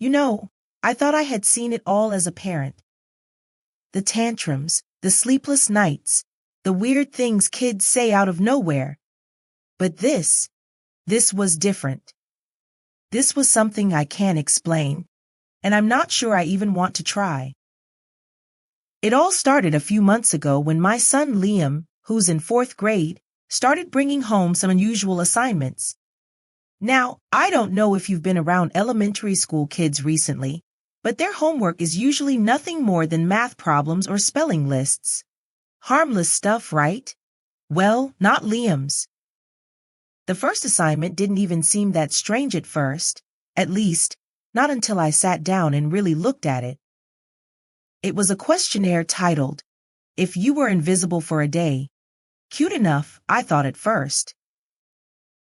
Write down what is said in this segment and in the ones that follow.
You know, I thought I had seen it all as a parent. The tantrums, the sleepless nights, the weird things kids say out of nowhere. But this was different. This was something I can't explain, and I'm not sure I even want to try. It all started a few months ago when my son Liam, who's in 4th grade, started bringing home some unusual assignments. Now, I don't know if you've been around elementary school kids recently, but their homework is usually nothing more than math problems or spelling lists. Harmless stuff, right? Well, not Liam's. The first assignment didn't even seem that strange at first, at least, not until I sat down and really looked at it. It was a questionnaire titled, "If You Were Invisible for a Day." Cute enough, I thought at first.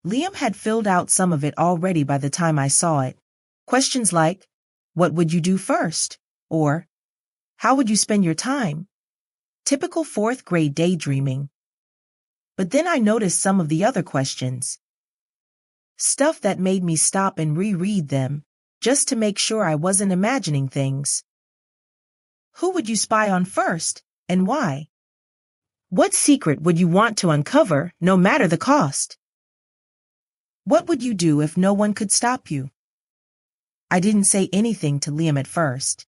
Liam had filled out some of it already by the time I saw it. Questions like, what would you do first? Or, how would you spend your time? Typical 4th grade daydreaming. But then I noticed some of the other questions. Stuff that made me stop and reread them, just to make sure I wasn't imagining things. Who would you spy on first, and why? What secret would you want to uncover, no matter the cost? What would you do if no one could stop you? I didn't say anything to Liam at first.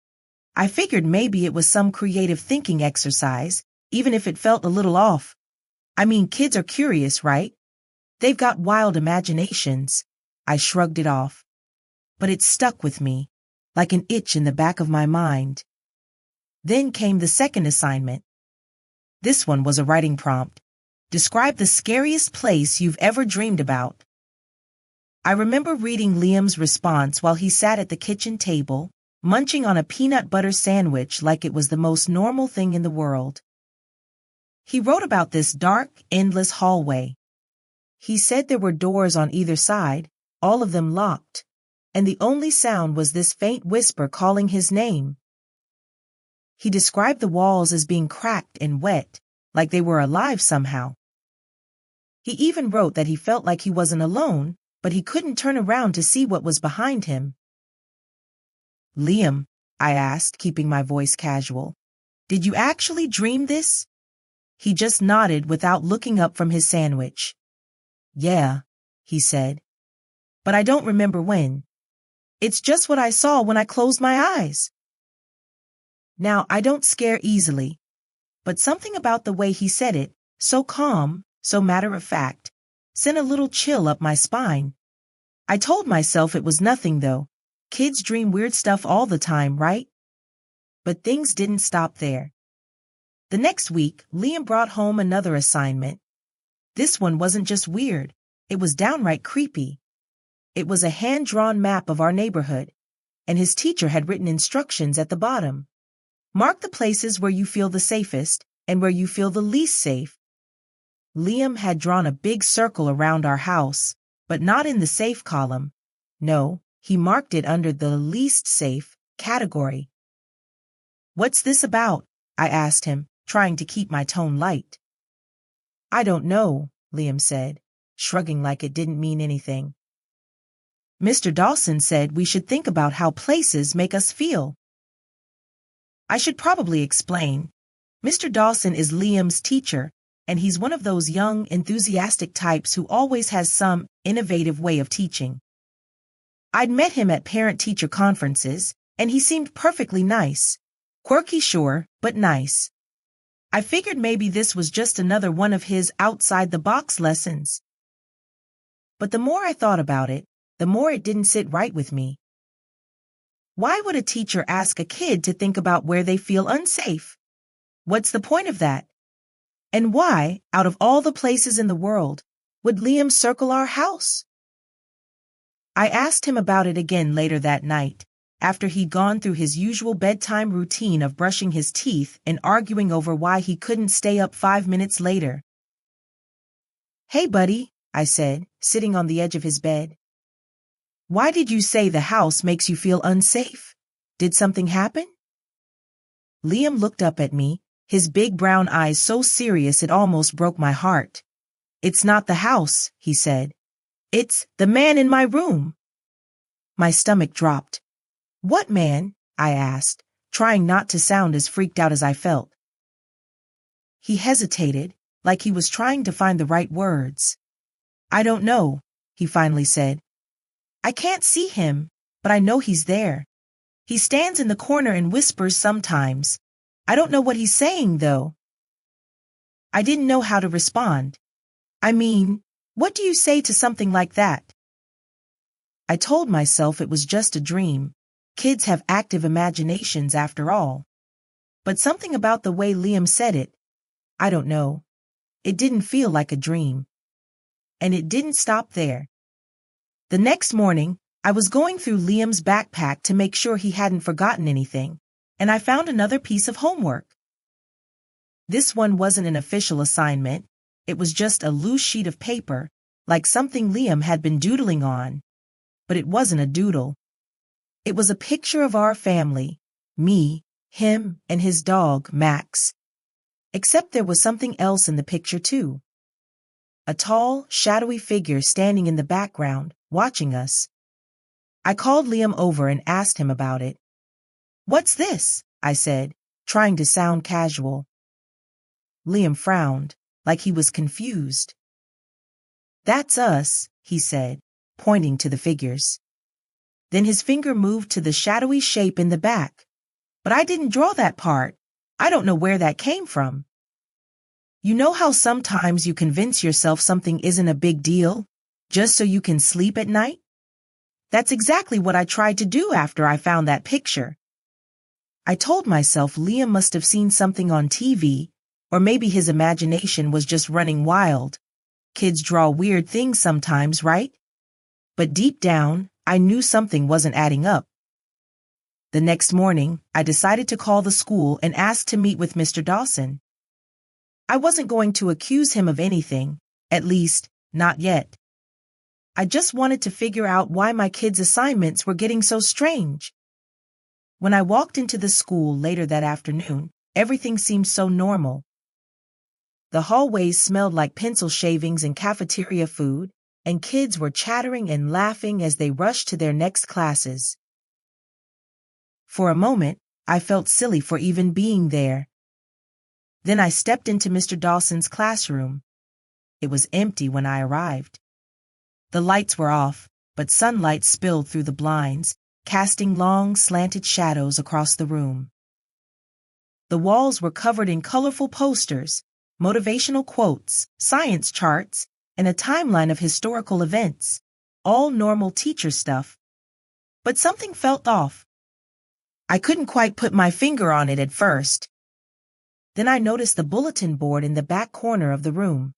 I figured maybe it was some creative thinking exercise, even if it felt a little off. I mean, kids are curious, right? They've got wild imaginations. I shrugged it off. But it stuck with me, like an itch in the back of my mind. Then came the second assignment. This one was a writing prompt. Describe the scariest place you've ever dreamed about. I remember reading Liam's response while he sat at the kitchen table, munching on a peanut butter sandwich like it was the most normal thing in the world. He wrote about this dark, endless hallway. He said there were doors on either side, all of them locked, and the only sound was this faint whisper calling his name. He described the walls as being cracked and wet, like they were alive somehow. He even wrote that he felt like he wasn't alone, but he couldn't turn around to see what was behind him. Liam, I asked, keeping my voice casual, did you actually dream this? He just nodded without looking up from his sandwich. Yeah, he said. But I don't remember when. It's just what I saw when I closed my eyes. Now, I don't scare easily, but something about the way he said it, so calm, so matter-of-fact, sent a little chill up my spine. I told myself it was nothing, though. Kids dream weird stuff all the time, right? But things didn't stop there. The next week, Liam brought home another assignment. This one wasn't just weird, it was downright creepy. It was a hand-drawn map of our neighborhood, and his teacher had written instructions at the bottom. Mark the places where you feel the safest and where you feel the least safe. Liam had drawn a big circle around our house, but not in the safe column. No, he marked it under the least safe category. What's this about? I asked him, trying to keep my tone light. I don't know, Liam said, shrugging like it didn't mean anything. Mr. Dawson said we should think about how places make us feel. I should probably explain. Mr. Dawson is Liam's teacher, and he's one of those young, enthusiastic types who always has some innovative way of teaching. I'd met him at parent-teacher conferences, and he seemed perfectly nice. Quirky, sure, but nice. I figured maybe this was just another one of his outside-the-box lessons. But the more I thought about it, the more it didn't sit right with me. Why would a teacher ask a kid to think about where they feel unsafe? What's the point of that? And why, out of all the places in the world, would Liam circle our house? I asked him about it again later that night, after he'd gone through his usual bedtime routine of brushing his teeth and arguing over why he couldn't stay up 5 minutes later. Hey, buddy, I said, sitting on the edge of his bed. Why did you say the house makes you feel unsafe? Did something happen? Liam looked up at me, his big brown eyes so serious it almost broke my heart. It's not the house, he said. It's the man in my room. My stomach dropped. What man? I asked, trying not to sound as freaked out as I felt. He hesitated, like he was trying to find the right words. I don't know, he finally said. I can't see him, but I know he's there. He stands in the corner and whispers sometimes. I don't know what he's saying, though. I didn't know how to respond. I mean, what do you say to something like that? I told myself it was just a dream. Kids have active imaginations after all. But something about the way Liam said it, I don't know. It didn't feel like a dream. And it didn't stop there. The next morning, I was going through Liam's backpack to make sure he hadn't forgotten anything, and I found another piece of homework. This one wasn't an official assignment. It was just a loose sheet of paper, like something Liam had been doodling on. But it wasn't a doodle. It was a picture of our family, me, him, and his dog, Max. Except there was something else in the picture, too. A tall, shadowy figure standing in the background, watching us. I called Liam over and asked him about it. What's this? I said, trying to sound casual. Liam frowned, like he was confused. That's us, he said, pointing to the figures. Then his finger moved to the shadowy shape in the back. But I didn't draw that part. I don't know where that came from. You know how sometimes you convince yourself something isn't a big deal, just so you can sleep at night? That's exactly what I tried to do after I found that picture. I told myself Liam must have seen something on TV, or maybe his imagination was just running wild. Kids draw weird things sometimes, right? But deep down, I knew something wasn't adding up. The next morning, I decided to call the school and ask to meet with Mr. Dawson. I wasn't going to accuse him of anything, at least, not yet. I just wanted to figure out why my kids' assignments were getting so strange. When I walked into the school later that afternoon, everything seemed so normal. The hallways smelled like pencil shavings and cafeteria food, and kids were chattering and laughing as they rushed to their next classes. For a moment, I felt silly for even being there. Then I stepped into Mr. Dawson's classroom. It was empty when I arrived. The lights were off, but sunlight spilled through the blinds, casting long, slanted shadows across the room. The walls were covered in colorful posters, motivational quotes, science charts, and a timeline of historical events, all normal teacher stuff. But something felt off. I couldn't quite put my finger on it at first. Then I noticed the bulletin board in the back corner of the room.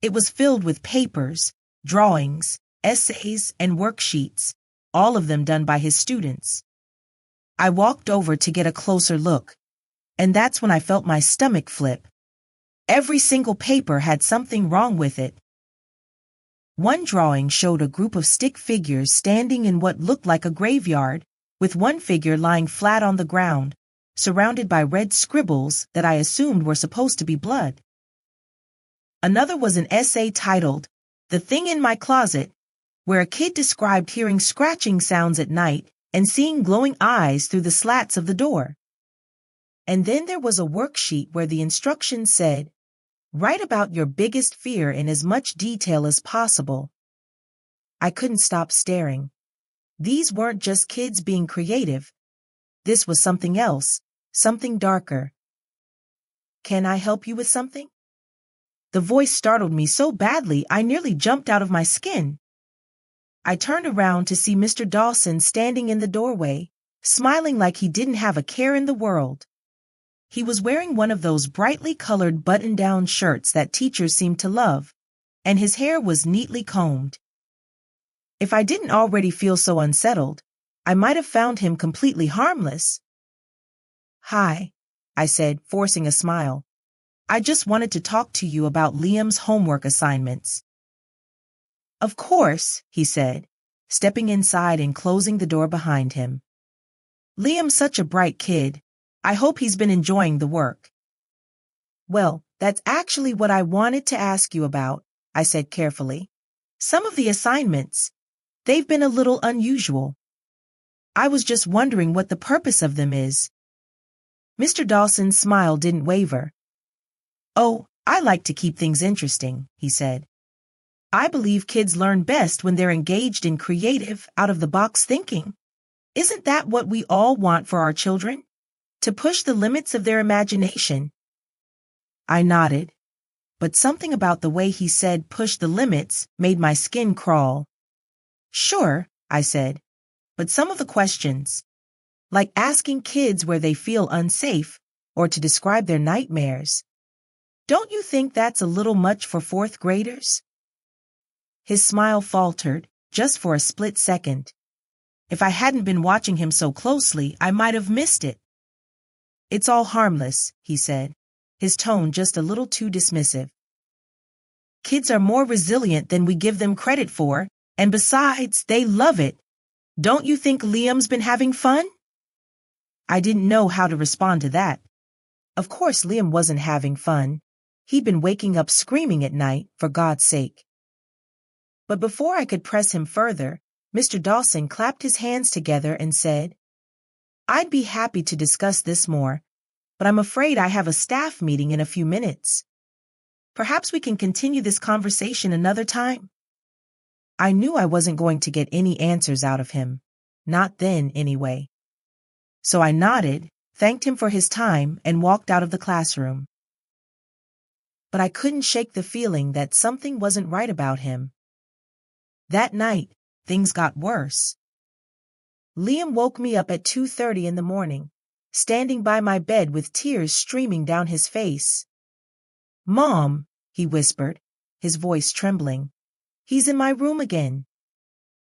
It was filled with papers, drawings, essays, and worksheets, all of them done by his students. I walked over to get a closer look, and that's when I felt my stomach flip. Every single paper had something wrong with it. One drawing showed a group of stick figures standing in what looked like a graveyard, with one figure lying flat on the ground, surrounded by red scribbles that I assumed were supposed to be blood. Another was an essay titled, "The Thing in My Closet," where a kid described hearing scratching sounds at night and seeing glowing eyes through the slats of the door. And then there was a worksheet where the instructions said, "Write about your biggest fear in as much detail as possible." I couldn't stop staring. These weren't just kids being creative. This was something else, something darker. "Can I help you with something?" The voice startled me so badly I nearly jumped out of my skin. I turned around to see Mr. Dawson standing in the doorway, smiling like he didn't have a care in the world. He was wearing one of those brightly colored button-down shirts that teachers seem to love, and his hair was neatly combed. If I didn't already feel so unsettled, I might have found him completely harmless. "Hi," I said, forcing a smile. "I just wanted to talk to you about Liam's homework assignments." "Of course," he said, stepping inside and closing the door behind him. "Liam's such a bright kid. I hope he's been enjoying the work." "Well, that's actually what I wanted to ask you about," I said carefully. "Some of the assignments, they've been a little unusual." I was just wondering what the purpose of them is. Mr. Dawson's smile didn't waver. Oh, I like to keep things interesting, he said. I believe kids learn best when they're engaged in creative, out-of-the-box thinking. Isn't that what we all want for our children? To push the limits of their imagination? I nodded, but something about the way he said push the limits made my skin crawl. Sure, I said, but some of the questions, like asking kids where they feel unsafe or to describe their nightmares, don't you think that's a little much for fourth graders? His smile faltered, just for a split second. If I hadn't been watching him so closely, I might have missed it. It's all harmless, he said, his tone just a little too dismissive. Kids are more resilient than we give them credit for, and besides, they love it. Don't you think Liam's been having fun? I didn't know how to respond to that. Of course Liam wasn't having fun. He'd been waking up screaming at night, for God's sake. But before I could press him further, Mr. Dawson clapped his hands together and said, I'd be happy to discuss this more, but I'm afraid I have a staff meeting in a few minutes. Perhaps we can continue this conversation another time. I knew I wasn't going to get any answers out of him. Not then, anyway. So I nodded, thanked him for his time, and walked out of the classroom. But I couldn't shake the feeling that something wasn't right about him. That night, things got worse. Liam woke me up at 2:30 in the morning, standing by my bed with tears streaming down his face. Mom, he whispered, his voice trembling. He's in my room again.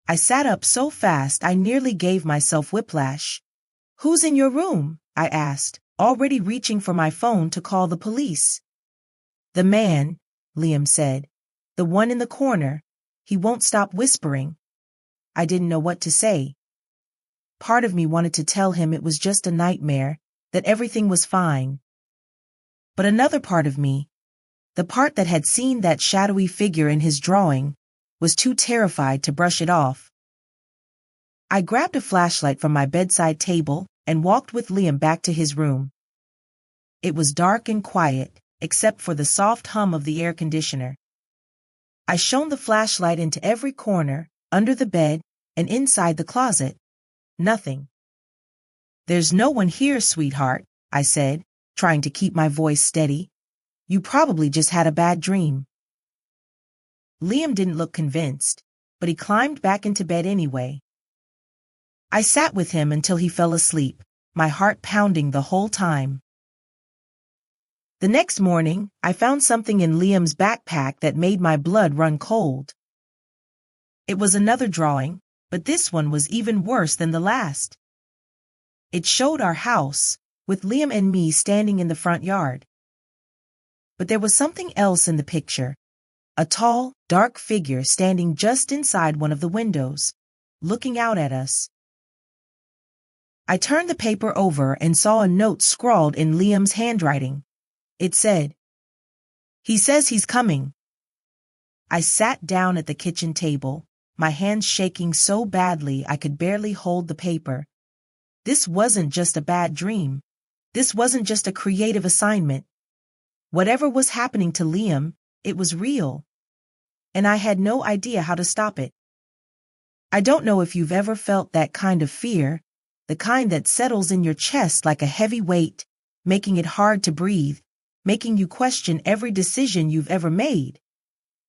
I sat up so fast I nearly gave myself whiplash. Who's in your room? I asked, already reaching for my phone to call the police. The man, Liam said. The one in the corner. He won't stop whispering. I didn't know what to say. Part of me wanted to tell him it was just a nightmare, that everything was fine. But another part of me, the part that had seen that shadowy figure in his drawing, was too terrified to brush it off. I grabbed a flashlight from my bedside table and walked with Liam back to his room. It was dark and quiet, except for the soft hum of the air conditioner. I shone the flashlight into every corner, under the bed, and inside the closet. Nothing. There's no one here, sweetheart, I said, trying to keep my voice steady. You probably just had a bad dream. Liam didn't look convinced, but he climbed back into bed anyway. I sat with him until he fell asleep, my heart pounding the whole time. The next morning, I found something in Liam's backpack that made my blood run cold. It was another drawing, but this one was even worse than the last. It showed our house, with Liam and me standing in the front yard. But there was something else in the picture, a tall, dark figure standing just inside one of the windows, looking out at us. I turned the paper over and saw a note scrawled in Liam's handwriting. It said, "He says he's coming." I sat down at the kitchen table, my hands shaking so badly I could barely hold the paper. This wasn't just a bad dream. This wasn't just a creative assignment. Whatever was happening to Liam, it was real. And I had no idea how to stop it. I don't know if you've ever felt that kind of fear, the kind that settles in your chest like a heavy weight, making it hard to breathe, making you question every decision you've ever made.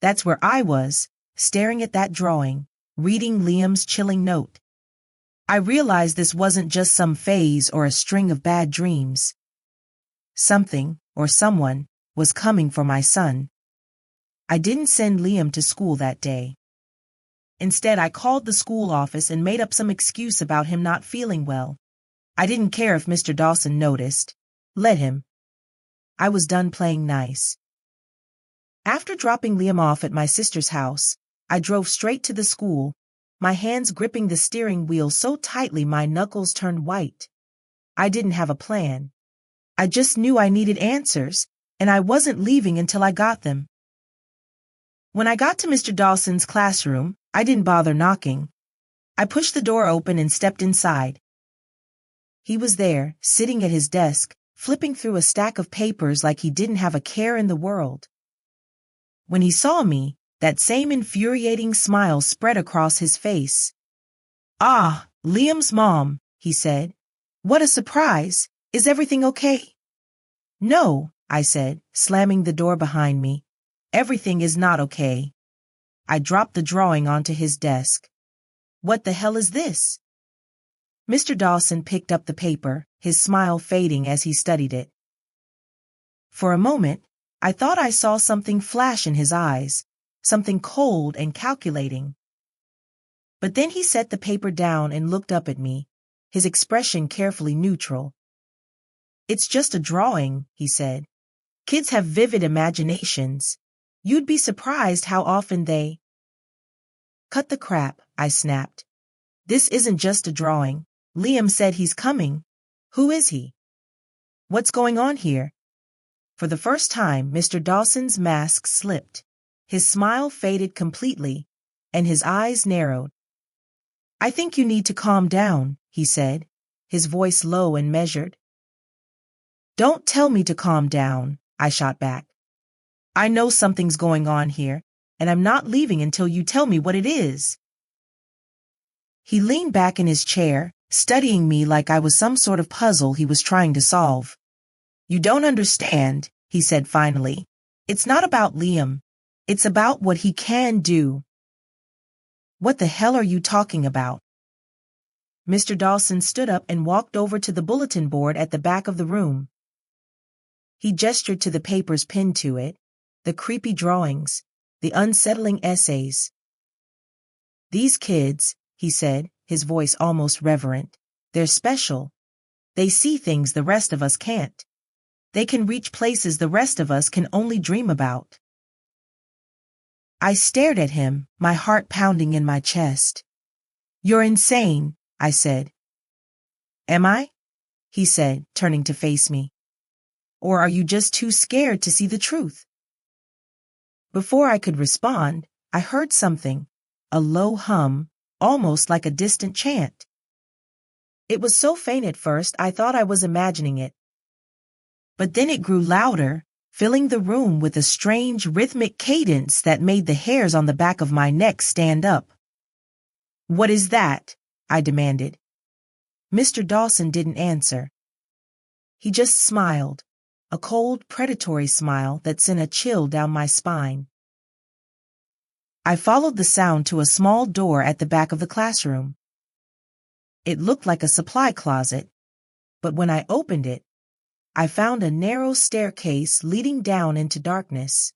That's where I was, staring at that drawing, reading Liam's chilling note. I realized this wasn't just some phase or a string of bad dreams. Something, or someone, was coming for my son. I didn't send Liam to school that day. Instead, I called the school office and made up some excuse about him not feeling well. I didn't care if Mr. Dawson noticed. Let him. I was done playing nice. After dropping Liam off at my sister's house, I drove straight to the school, my hands gripping the steering wheel so tightly my knuckles turned white. I didn't have a plan. I just knew I needed answers, and I wasn't leaving until I got them. When I got to Mr. Dawson's classroom, I didn't bother knocking. I pushed the door open and stepped inside. He was there, sitting at his desk, flipping through a stack of papers like he didn't have a care in the world. When he saw me, that same infuriating smile spread across his face. "Ah, Liam's mom," he said. "What a surprise. Is everything okay?" "No," I said, slamming the door behind me. "Everything is not okay." I dropped the drawing onto his desk. "What the hell is this?" Mr. Dawson picked up the paper, his smile fading as he studied it. For a moment, I thought I saw something flash in his eyes, something cold and calculating. But then he set the paper down and looked up at me, his expression carefully neutral. "It's just a drawing," he said. "Kids have vivid imaginations. You'd be surprised how often they—" "Cut the crap," I snapped. "This isn't just a drawing. Liam said he's coming. Who is he? What's going on here?" For the first time, Mr. Dawson's mask slipped. His smile faded completely, and his eyes narrowed. "I think you need to calm down," he said, his voice low and measured. "Don't tell me to calm down," I shot back. "I know something's going on here, and I'm not leaving until you tell me what it is." He leaned back in his chair, studying me like I was some sort of puzzle he was trying to solve. "You don't understand," he said finally. "It's not about Liam. It's about what he can do." "What the hell are you talking about?" Mr. Dawson stood up and walked over to the bulletin board at the back of the room. He gestured to the papers pinned to it, the creepy drawings, the unsettling essays. "These kids," he said, his voice almost reverent, "they're special. They see things the rest of us can't. They can reach places the rest of us can only dream about." I stared at him, my heart pounding in my chest. "You're insane," I said. "Am I?" he said, turning to face me. "Or are you just too scared to see the truth?" Before I could respond, I heard something, a low hum, almost like a distant chant. It was so faint at first I thought I was imagining it. But then it grew louder, filling the room with a strange rhythmic cadence that made the hairs on the back of my neck stand up. "What is that?" I demanded. Mr. Dawson didn't answer. He just smiled, a cold, predatory smile that sent a chill down my spine. I followed the sound to a small door at the back of the classroom. It looked like a supply closet, but when I opened it, I found a narrow staircase leading down into darkness.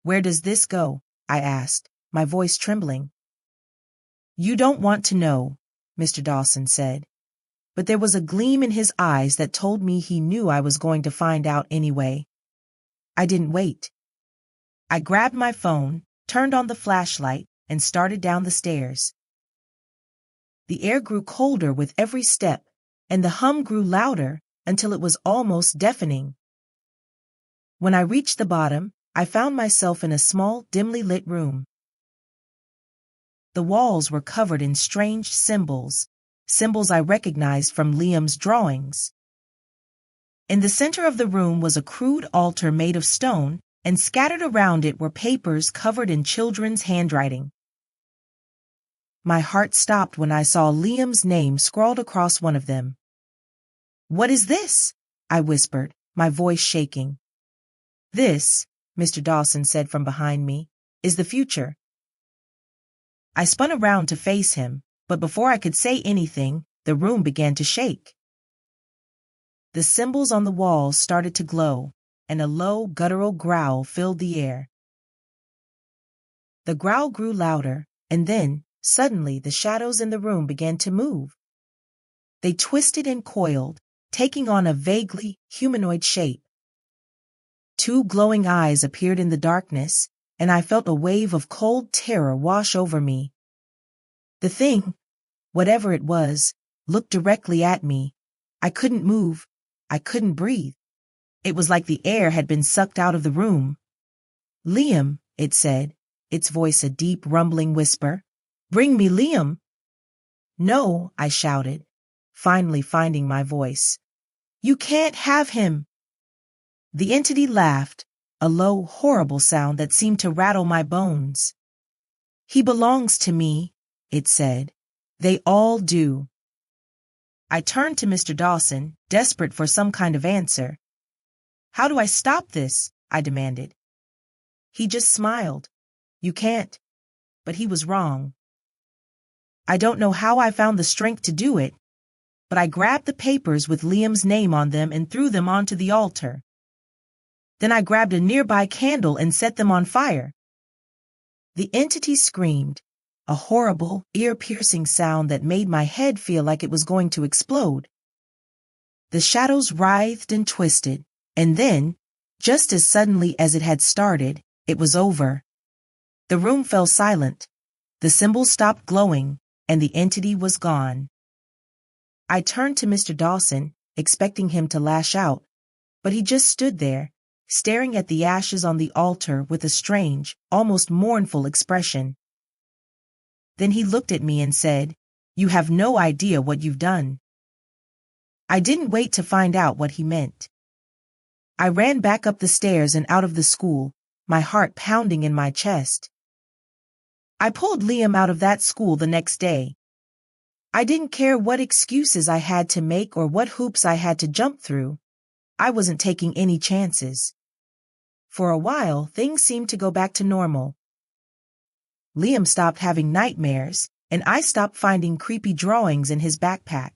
"Where does this go?" I asked, my voice trembling. "You don't want to know," Mr. Dawson said, but there was a gleam in his eyes that told me he knew I was going to find out anyway. I didn't wait. I grabbed my phone, turned on the flashlight, and started down the stairs. The air grew colder with every step, and the hum grew louder until it was almost deafening. When I reached the bottom, I found myself in a small, dimly lit room. The walls were covered in strange symbols, symbols I recognized from Liam's drawings. In the center of the room was a crude altar made of stone, and scattered around it were papers covered in children's handwriting. My heart stopped when I saw Liam's name scrawled across one of them. "What is this?" I whispered, my voice shaking. "This," Mr. Dawson said from behind me, "is the future." I spun around to face him, but before I could say anything, the room began to shake. The symbols on the walls started to glow, and a low, guttural growl filled the air. The growl grew louder, and then, suddenly, the shadows in the room began to move. They twisted and coiled, taking on a vaguely humanoid shape. Two glowing eyes appeared in the darkness, and I felt a wave of cold terror wash over me. The thing, whatever it was, looked directly at me. I couldn't move. I couldn't breathe. It was like the air had been sucked out of the room. "Liam," it said, its voice a deep, rumbling whisper. "Bring me Liam." No, I shouted, finally finding my voice. You can't have him. The entity laughed, a low, horrible sound that seemed to rattle my bones. He belongs to me, it said. They all do. I turned to Mr. Dawson, desperate for some kind of answer. How do I stop this? I demanded. He just smiled. You can't. But he was wrong. I don't know how I found the strength to do it, but I grabbed the papers with Liam's name on them and threw them onto the altar. Then I grabbed a nearby candle and set them on fire. The entity screamed, a horrible, ear-piercing sound that made my head feel like it was going to explode. The shadows writhed and twisted, and then, just as suddenly as it had started, it was over. The room fell silent, the symbols stopped glowing, and the entity was gone. I turned to Mr. Dawson, expecting him to lash out, but he just stood there, staring at the ashes on the altar with a strange, almost mournful expression. Then he looked at me and said, You have no idea what you've done. I didn't wait to find out what he meant. I ran back up the stairs and out of the school, my heart pounding in my chest. I pulled Liam out of that school the next day. I didn't care what excuses I had to make or what hoops I had to jump through. I wasn't taking any chances. For a while, things seemed to go back to normal. Liam stopped having nightmares, and I stopped finding creepy drawings in his backpack.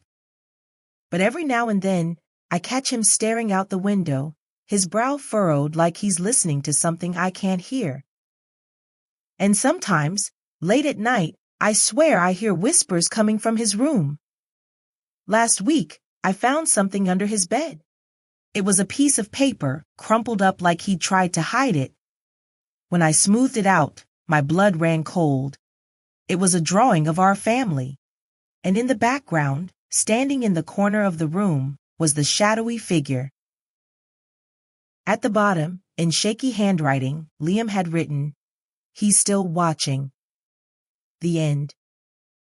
But every now and then, I catch him staring out the window, his brow furrowed like he's listening to something I can't hear. And sometimes, late at night, I swear I hear whispers coming from his room. Last week, I found something under his bed. It was a piece of paper, crumpled up like he'd tried to hide it. When I smoothed it out, my blood ran cold. It was a drawing of our family. And in the background, standing in the corner of the room, was the shadowy figure. At the bottom, in shaky handwriting, Liam had written, He's still watching. The end.